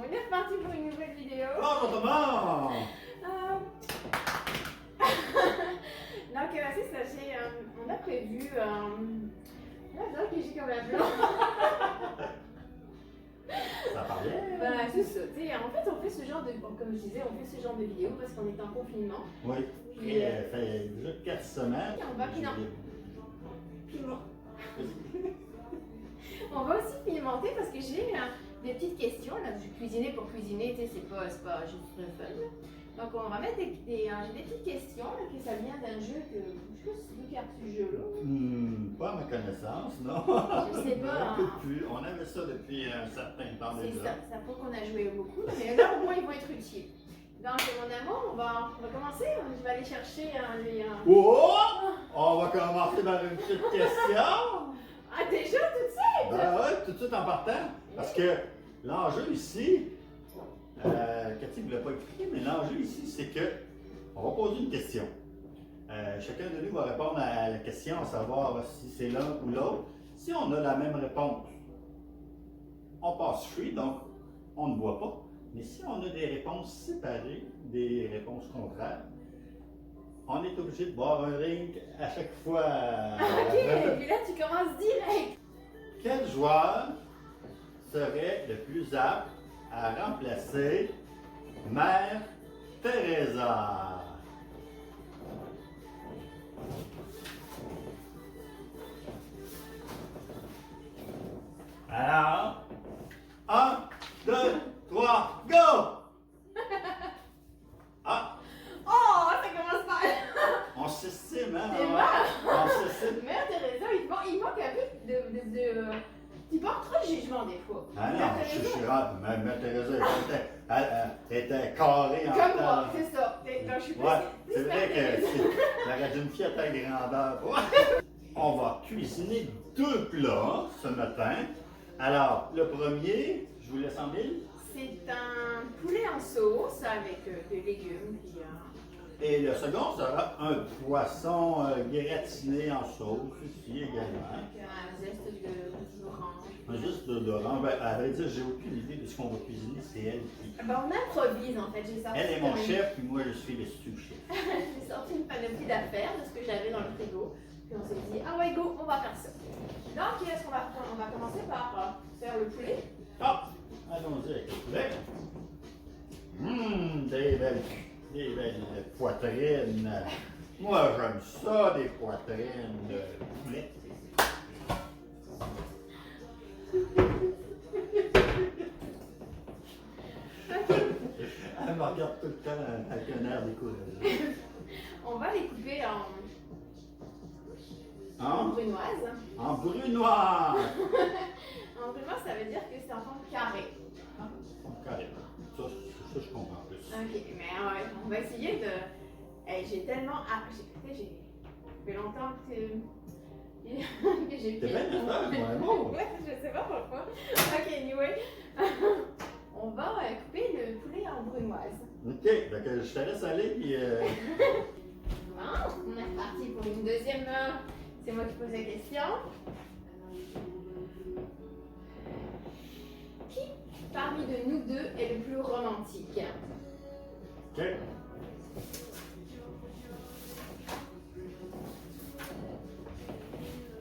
On est reparti pour une nouvelle vidéo. Bonjour tout le monde! Donc, c'est ça, on a prévu. Là, que j'ai comme un plan. Ça parlait? Ben, c'est ça. Tu sais, en fait, on fait ce genre de. Bon, comme je disais, on fait ce genre de vidéo parce qu'on est en confinement. Oui. Puis, Ça fait déjà 4 semaines. On va On va aussi pimenter parce que j'ai des petites questions. Là, je cuisiner pour cuisiner, tu sais, c'est pas juste le fun. Donc, on va mettre j'ai des petites questions, là, que ça vient d'un jeu que. Je sais pas si c'est vous qui a ce jeu-là. Pas à ma connaissance, non. Je sais pas. Plus. On avait ça depuis un certain temps C'est déjà. ça, ça faut qu'on a joué beaucoup, mais là au moins ils vont être utiles. Donc, mon amour, on va commencer. Je vais aller chercher les. Oh! On va commencer par une petite question. Ah, déjà, tout de suite? Ben ouais, tout de suite en partant. Parce que l'enjeu ici, Cathy ne vous l'a pas expliqué, mais l'enjeu ici, c'est que on va poser une question. Chacun de nous va répondre à la question, à savoir si c'est l'un ou l'autre. Si on a la même réponse, on passe free, donc on ne boit pas. Mais si on a des réponses séparées, des réponses contraires, on est obligé de boire un drink à chaque fois. Ok, et puis là tu commences direct. Quel joueur serait le plus apte à remplacer Mère Teresa? Alors, 1, 2, 3, go! Ah, Oh, ça commence par. on s'estime, hein? C'est mal. On s'estime. Mère Teresa, il manque un peu de. Tu portes trop de jugement des fois. Ah non, Mère je Teresa, suis rare. Mère Teresa elle était carrée en comme moi, temps. c'est ça. Donc, je suis plus. Ouais, plus c'est vrai Mère que Teresa. j'aurais une fille à ta grandeur. On va cuisiner 2 plats ce matin. Alors, le premier, je vous laisse en mille. C'est un poulet en sauce avec des légumes. Puis, Et le second sera un poisson gratiné en sauce ici également. avec un zeste d'orange. Un juste d'orange. Ben, à vrai dire, j'ai aucune idée de ce qu'on va cuisiner. C'est elle qui. Ben, on improvise en fait. J'ai sorti Elle est mon comme chef, puis moi je suis le sous-chef. J'ai sorti une panoplie d'affaires de ce que j'avais dans le frigo. Puis on s'est dit, ah ouais, go, on va faire ça. Donc, est-ce qu'on va faire? On va commencer par faire le poulet. Ah! Allons-y avec le poulet. Des belles poitrines. Moi, j'aime ça, des poitrines de poulet. Elle me regarde tout le temps avec un air découragé. On va les couper en Hein? brunoise. En brunoise! En brunoise, ça veut dire que c'est en forme carrée. Carrément. Ça, je comprends plus. Ok, mais on va essayer de. Hey, j'ai tellement. Ça fait longtemps que j'ai T'es fait. bien nerveuse, mon amour. Ouais, je sais pas pourquoi. Ok, anyway. On va couper le poulet en brunoise. Ok, donc je te laisse aller, puis. Bon, on est reparti pour une deuxième. C'est moi qui pose la question. Qui parmi de nous deux est le plus romantique? Ok.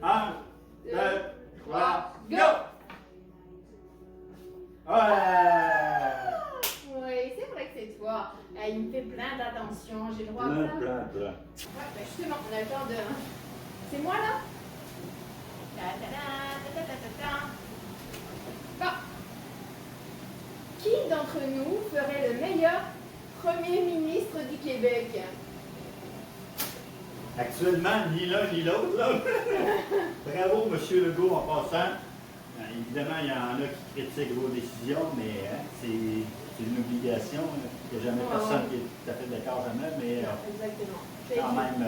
1, 2, 3, go! Ouais! Oui, c'est vrai que c'est toi. Il me fait plein d'attention. J'ai le droit à plein. Plein. Ouais, ben justement, on a le temps de. C'est moi là? Ta-ta-da, ta-ta-ta-ta-ta. Bon. Qui d'entre nous ferait le meilleur Premier ministre du Québec? Actuellement, ni l'un ni l'autre, là. Bravo, Monsieur Legault, en passant. Évidemment, il y en a qui critiquent vos décisions, mais c'est une obligation. Il n'y a jamais personne qui est tout à fait d'accord, jamais, mais Exactement. quand même,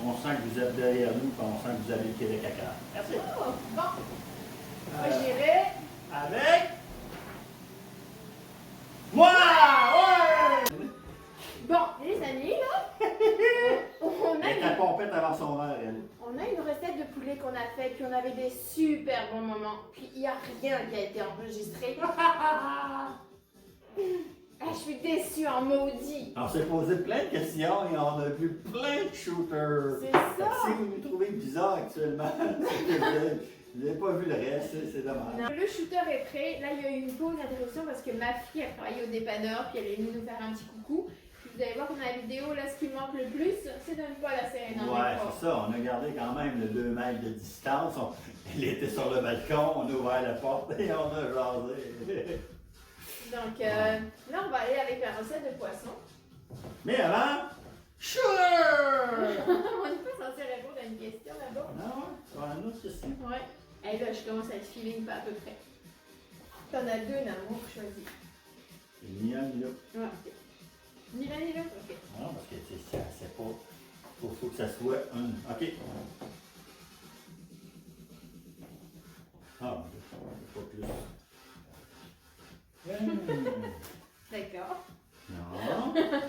on sent que vous êtes derrière nous, puis on sent que vous avez le Québec à cœur. Merci. Oh, bon. Moi, j'irai. Avec moi! Ouais! Bon, les amis, là, on a Elle est à pompette avant son verre, elle. une recette de poulet qu'on a fait, puis on avait des super bons moment. Puis il n'y a rien qui a été enregistré. Ah, je suis déçue en maudit. On s'est posé plein de questions et on a vu plein de shooters. C'est Fait que ça. si vous nous trouvez bizarre actuellement, c'est que vous n'avez pas vu le reste, c'est dommage. Non, le shooter est prêt. Là, il y a eu une pause d'interruption parce que ma fille a travaillé au dépanneur puis elle est venue nous faire un petit coucou. Puis vous allez voir qu'on a la vidéo, là, ce qui manque le plus, c'est de ne pas la serrer dans Ouais, les bras. c'est ça. On a gardé quand même le 2 mètres de distance. Elle était sur le balcon, on a ouvert la porte et on a jasé. Donc là, on va aller avec la recette de poisson. Mais avant, shooter! On n'est pas censé répondre à une question là-bas. Non, on a une autre question. Ouais. Et là, je commence à être feeling pas à peu près. T'en as deux d'amour choisis. Ni un ni l'autre. Ouais, ok. Ni l'un ni l'autre, ok. Non, parce que c'est pas. Faut que ça soit un. Ok. Ah, pas plus. D'accord. Non. Ah,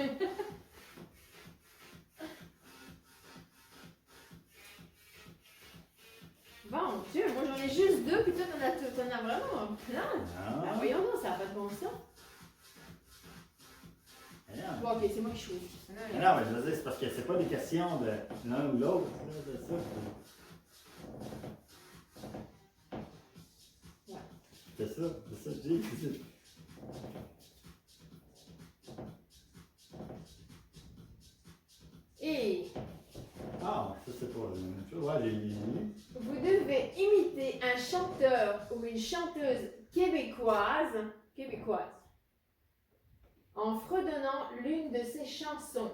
Bon, Dieu, moi j'en ai juste deux, puis toi t'en as vraiment plein. Non. Bah, voyons donc, ça n'a pas de bon sens. Non. Bon, ok, c'est moi qui choisis. Non, mais je veux dire, c'est parce que c'est pas des questions de l'un ou l'autre. C'est ça. Ouais. C'est ça que je dis. Et Ah, ça c'est pas la même chose. Ouais, j'ai. vous devez imiter un chanteur ou une chanteuse québécoise en fredonnant l'une de ses chansons.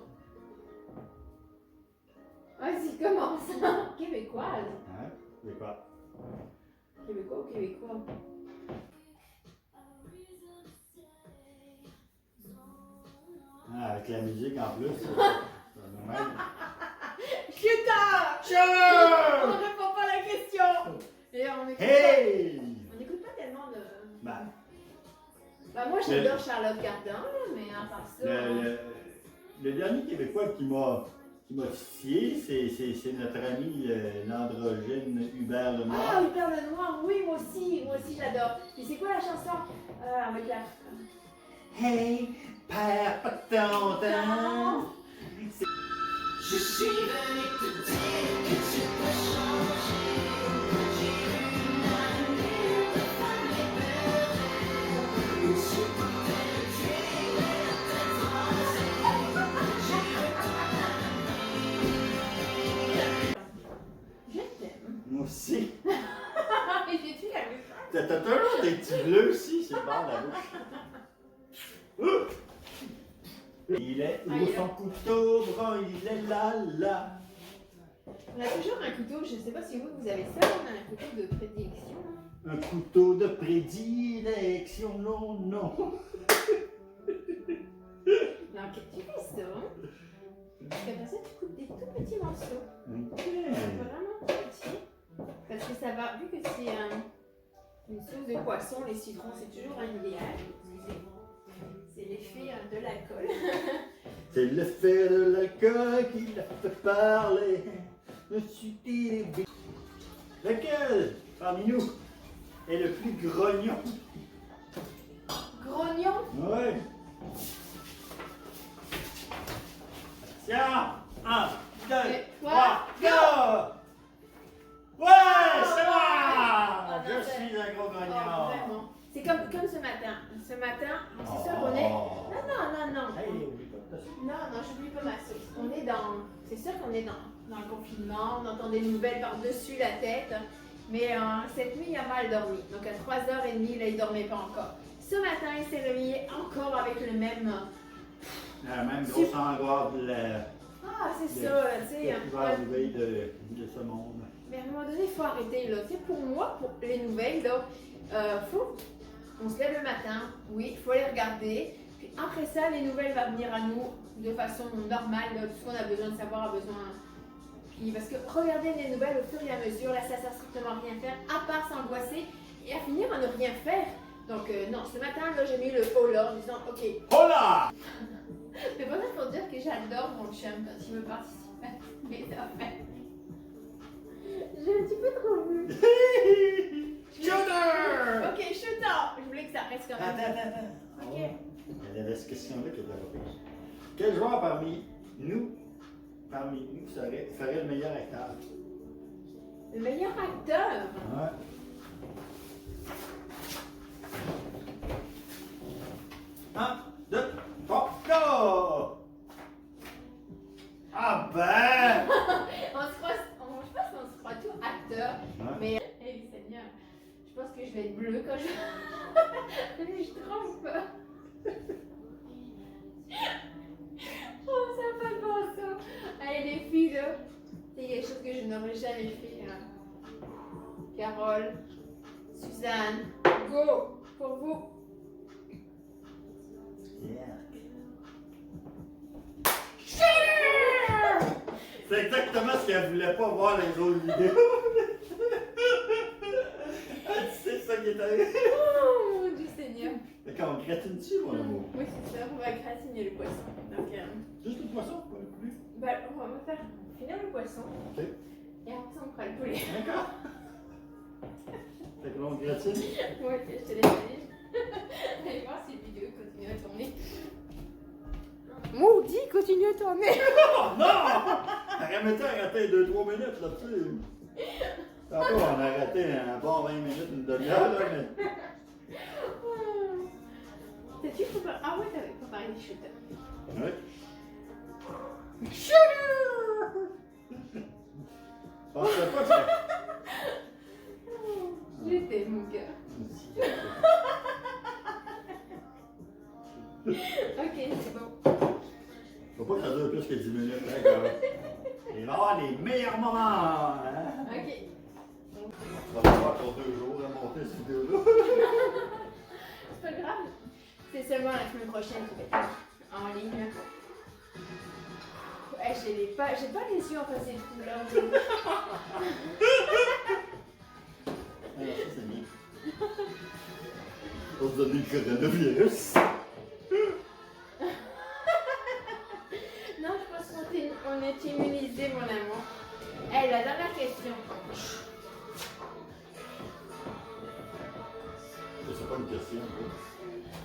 Vas-y, commence. Québécoise. Hein? C'est quoi? Québécois ou québécois? Ah, avec la musique en plus. C'est normal. Chuta! On Ciao! ne répond pas à la question! Et on n'écoute Hey! on n'écoute pas tellement de. Ben, Bah, moi j'adore Charlotte Cardin, là, mais à part ça. le dernier Québécois qui m'a titillé, c'est notre ami l'androgyne Hubert Lenoir. Ah, Hubert Lenoir, oui, moi aussi j'adore. Et c'est quoi la chanson avec la. Hey, père, pas ton temps. Je suis venu te dire que tu peux changer. J'ai une année de femme libérée. Je suis pas pénétrée, mais la tête rasée. Je t'aime. Moi aussi. Ah, mais j'ai tué la musique. T'as toujours des petits bleus aussi sur le bord de la bouche. Il est où il est son là. couteau brun, il est là. On a toujours un couteau, je ne sais pas si vous avez ça, on a un couteau de prédilection. Un couteau de prédilection, non. Donc tu fais ça. Et après ça, tu coupes des tout petits morceaux. Ok. Vraiment petit. Parce que ça va, vu que c'est une sauce de poisson, les citrons, c'est toujours un idéal. Excusez. C'est l'effet de l'alcool. C'est l'effet de l'alcool qui l'a fait parler. Je suis télévisé. Lequel parmi nous est le plus grognon? Grognon. Ouais. Tiens, 1, 2, 3, go! Ouais, c'est moi! Ah, Je non, suis un gros Oh, grognon. vraiment. C'est comme ce matin. Ce matin, c'est sûr qu'on est. Non. Hey, oublie pas de te- Non, j'oublie pas ma sauce. On est dans. C'est sûr qu'on est dans le confinement, on entend des nouvelles par-dessus la tête. Mais cette nuit, il a mal dormi. Donc à 3h30, là, il dormait pas encore. Ce matin, il s'est réveillé encore avec le même. La même grosse angoisse de la. Ah, c'est Le- ça, là, tu sais. qui va arriver de ce monde. Mais à un moment donné, il faut arrêter, là. Tu sais, pour moi, pour les nouvelles, là, faut. On se lève le matin, oui, il faut les regarder. Puis après ça, les nouvelles vont venir à nous de façon normale, là, tout ce qu'on a besoin de savoir a besoin. Puis parce que regarder les nouvelles au fur et à mesure, là, ça ne sert strictement à rien faire, à part s'angoisser et à finir à ne rien faire. Donc non, ce matin, là, j'ai mis le haut là en disant, ok. Hola! C'est pas ça pour dire que j'adore mon chum quand il me participe à mes affaires. J'ai un petit peu trop vu. Ciao! Attends. Ok. Il y avait cette question-là qui était pas pire. Quel joueur parmi nous ferait le meilleur acteur? Le meilleur acteur. Ouais. Un, deux, trois, go! Ah ben! On se croit, je pense qu'on se croit tout acteur. Ouais. Mais, hey Seigneur, je pense que je vais être bleue quand je. Je trompe pas. Oh, ça n'a pas de bon sens. Allez, les filles, là, c'est quelque chose que je n'aurais jamais fait. Hein. Carole, Suzanne, go pour vous. Yeah. C'est exactement ce qu'elle voulait pas voir les autres vidéos. C'est ça qui est arrivé. Oh mon Dieu Seigneur. Fait qu'on gratine dessus, mon amour. Oui, c'est ça, on va gratiner le poisson. Donc, Juste le poisson, pas le poulet. ben, on va faire finir le poisson. Ok. Et après, on fera le poulet. D'accord. Fait que là, on gratine. Ouais, je te laisse aller. Allez voir si la vidéo continue à tourner. Maudit, continue à tourner. Oh non! Arrête-toi, arrêter 2-3 minutes là-dessus. Tantôt, on a arrêté un bon 20 minutes, une demi-heure, là, mais. T'as-tu préparé? Ah ouais, t'avais préparé des shooters. Ouais. Je pensais pas que ça. Je t'aime, mon gars. Ok, c'est bon. Faut pas que ça dure plus que 10 minutes, hein, gars. Il va y avoir les meilleurs moments, hein? Ok. On va falloir pour 2 jours à monter cette vidéo-là. C'est pas grave. C'est seulement la semaine prochaine qu'il va être en ligne. Ouais, j'ai pas les yeux en face des couleurs. Alors, ça, c'est bien. Pour se donner le coronavirus. Non, je pense qu'on est immunisé, mon amour. Hey, la dernière question. C'est pas une question, quoi.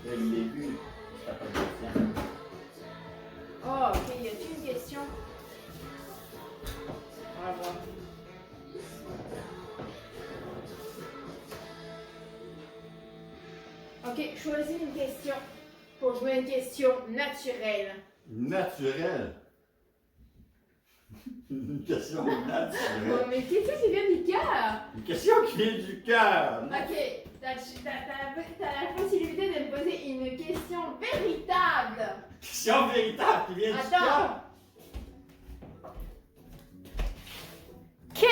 Il est vu. C'est pas une question. Oh, ok, y a-t-il une question? On va voir. Ok, choisis une question. Pour jouer une question naturelle. Naturel. Une question Bon, naturelle. mais question qui vient du cœur. Une question qui vient du cœur. Ok, t'as la possibilité de me poser une question véritable. Question véritable qui vient du Attends. cœur. Ok,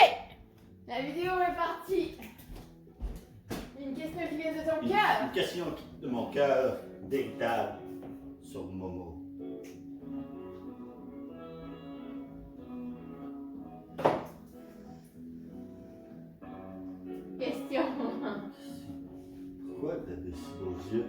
la vidéo est partie. Une question qui vient de ton cœur. Une question de mon cœur véritable sur Momo. Question. Pourquoi t'as des si beaux yeux?